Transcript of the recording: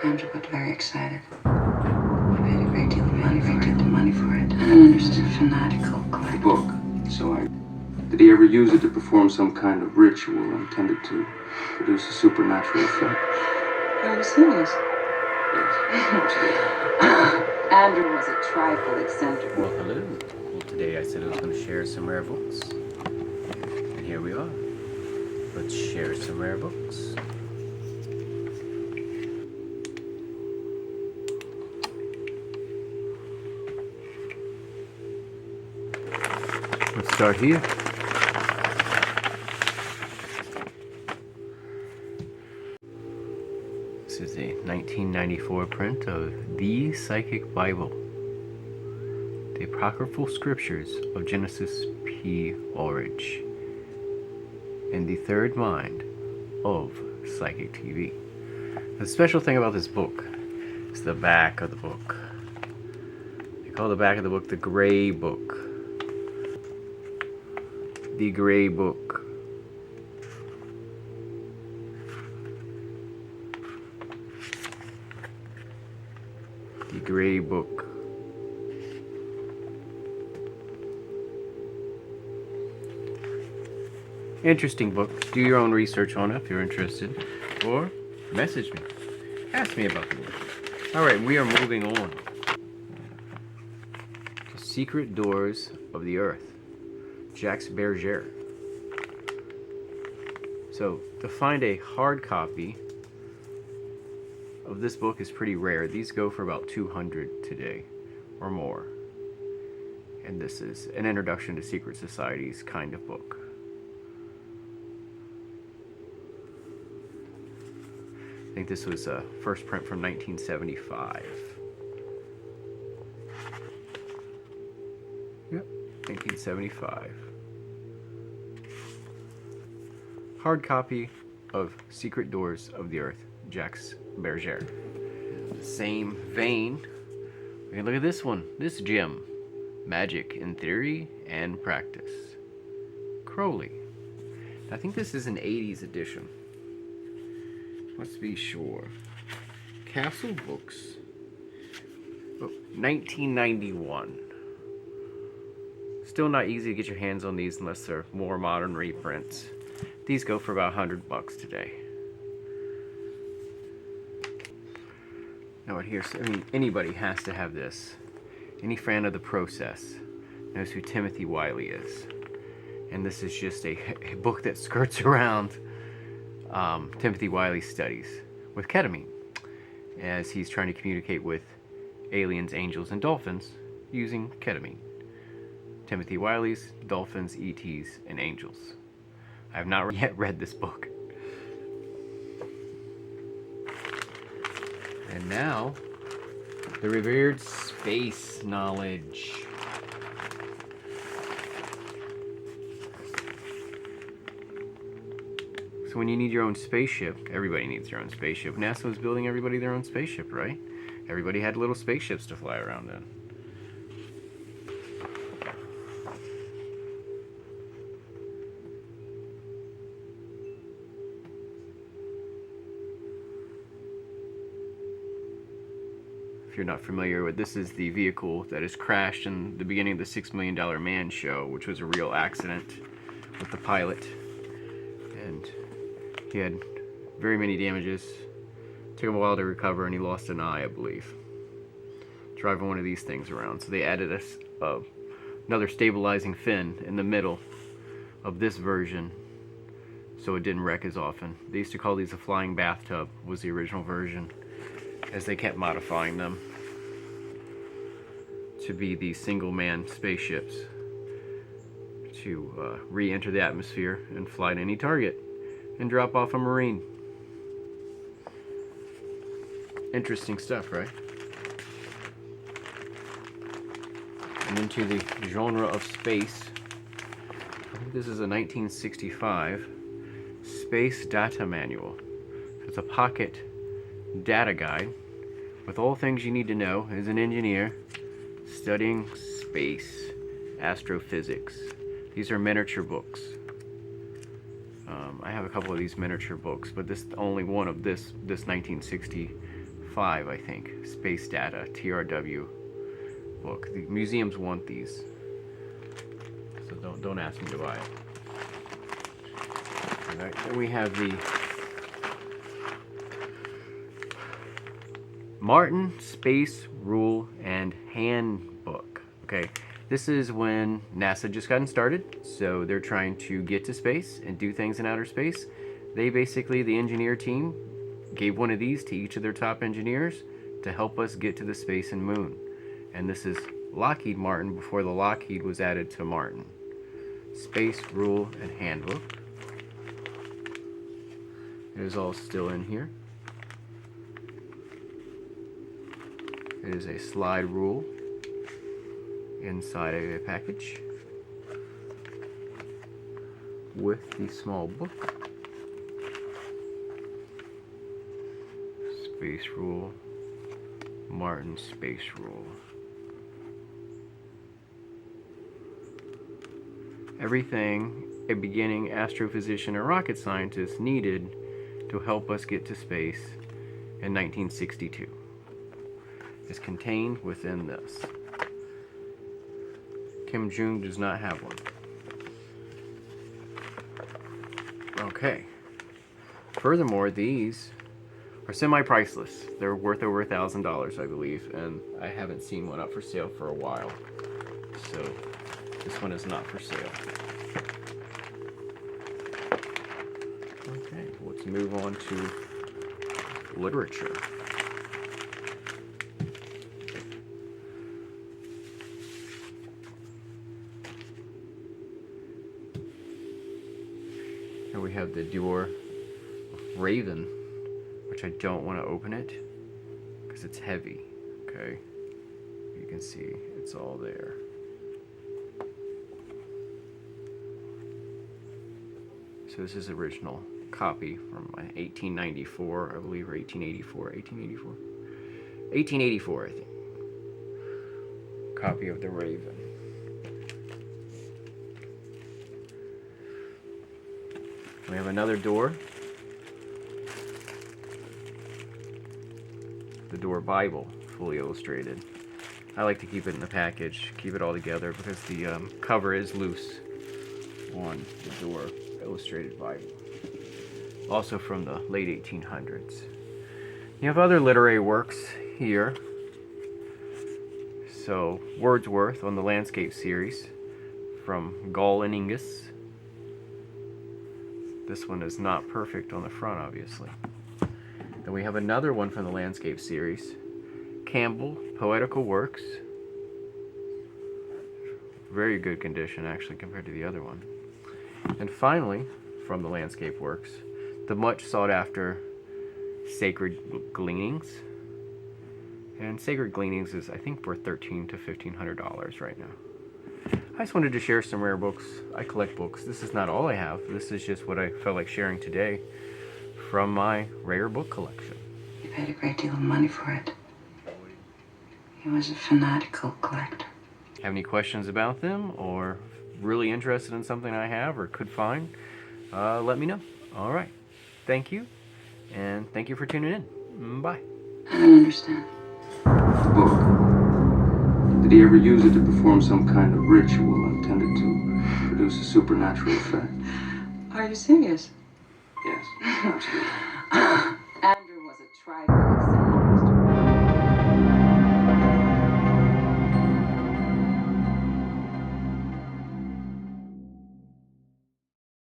Andrew got very excited. He paid a great deal of money for it. I don't understand. Fanatical collector. The book. Did he ever use it to perform some kind of ritual intended to produce a supernatural effect? Are you serious? Yes. Andrew was a trifle eccentric. Well, hello. Well, today I said I was going to share some rare books. And here we are. Let's share some rare books. Let's start here. This is a 1994 print of The Psychic Bible, the Apocryphal Scriptures of Genesis P. Ulrich, and the Third Mind of Psychic TV. The special thing about this book is the back of the book. They call the back of the book the Gray Book. The Gray Book. The Gray Book. Interesting book. Do your own research on it if you're interested. Or message me. Ask me about the book. Alright, we are moving on to Secret Doors of the Earth. Jacques Berger. So, to find a hard copy of this book is pretty rare. These go for about 200 today or more. And this is an introduction to secret societies kind of book. I think this was a first print from 1975. Yep, 1975. Hard copy of Secret Doors of the Earth, Jacques Berger. Same vein, we can look at this one, this gem. Magic in Theory and Practice. Crowley. I think this is an 80s edition. Let's be sure. Castle Books. Oh, 1991. Still not easy to get your hands on these unless they're more modern reprints. These go for about $100 today. Now, anybody has to have this. Any fan of the process knows who Timothy Wiley is. And this is just a book that skirts around Timothy Wiley's studies with ketamine, as he's trying to communicate with aliens, angels, and dolphins using ketamine. Timothy Wiley's Dolphins, ETs, and Angels. I have not yet read this book. And now, the revered space knowledge. So when you need your own spaceship, everybody needs their own spaceship. NASA was building everybody their own spaceship, right? Everybody had little spaceships to fly around in. If you're not familiar with, this is the vehicle that has crashed in the beginning of the $6 Million Man show, which was a real accident with the pilot, and he had very many damages. Took him a while to recover, and he lost an eye, I believe, driving one of these things around. So they added another stabilizing fin in the middle of this version so it didn't wreck as often. They used to call these a flying bathtub, was the original version, as they kept modifying them to be these single-man spaceships to re-enter the atmosphere and fly to any target and drop off a Marine. Interesting stuff, right? And into the genre of space, I think this is a 1965 Space Data Manual. It's a pocket data guide with all things you need to know as an engineer studying space, astrophysics. These are miniature books. I have a couple of these miniature books, but this only one of this 1965 5, I think. Space Data, TRW book. The museums want these, so don't ask me to buy it. All right, then we have the Martin Space Rule and Handbook. Okay, this is when NASA just gotten started, so they're trying to get to space and do things in outer space. They basically, the engineer team, gave one of these to each of their top engineers to help us get to the space and moon. And this is Lockheed Martin before the Lockheed was added to Martin. Space Rule and Handbook. It is all still in here. It is a slide rule inside of a package with the small book. Space Rule, Martin Space Rule. Everything a beginning astrophysician or rocket scientist needed to help us get to space in 1962 is contained within this. Kim Jong does not have one. Okay. Furthermore, these are semi-priceless. They're worth over $1,000, I believe, and I haven't seen one up for sale for a while. So this one is not for sale. Okay, let's move on to literature. Here we have the Door Raven, which I don't want to open it because it's heavy. Okay, you can see it's all there. So this is original copy from 1894, I believe, or 1884, I think. Copy of the Raven. We have another door. The Door Bible, fully illustrated. I like to keep it in the package, keep it all together, because the cover is loose on the Door Illustrated Bible. Also from the late 1800s. You have other literary works here. So, Wordsworth on the Landscape series from Gall and Ingus. This one is not perfect on the front, obviously. Then we have another one from the Landscape series. Campbell, Poetical Works. Very good condition, actually, compared to the other one. And finally, from the Landscape Works, the much sought after Sacred Gleanings. And Sacred Gleanings is, I think, worth $1,300 to $1,500 right now. I just wanted to share some rare books. I collect books. This is not all I have. This is just what I felt like sharing today from my rare book collection. He paid a great deal of money for it. He was a fanatical collector. Have any questions about them, or really interested in something I have or could find, let me know. All right. Thank you, and thank you for tuning in. Bye. I don't understand. The book. Did he ever use it to perform some kind of ritual intended to produce a supernatural effect? Are you serious? Yes, absolutely. Andrew was a tribe.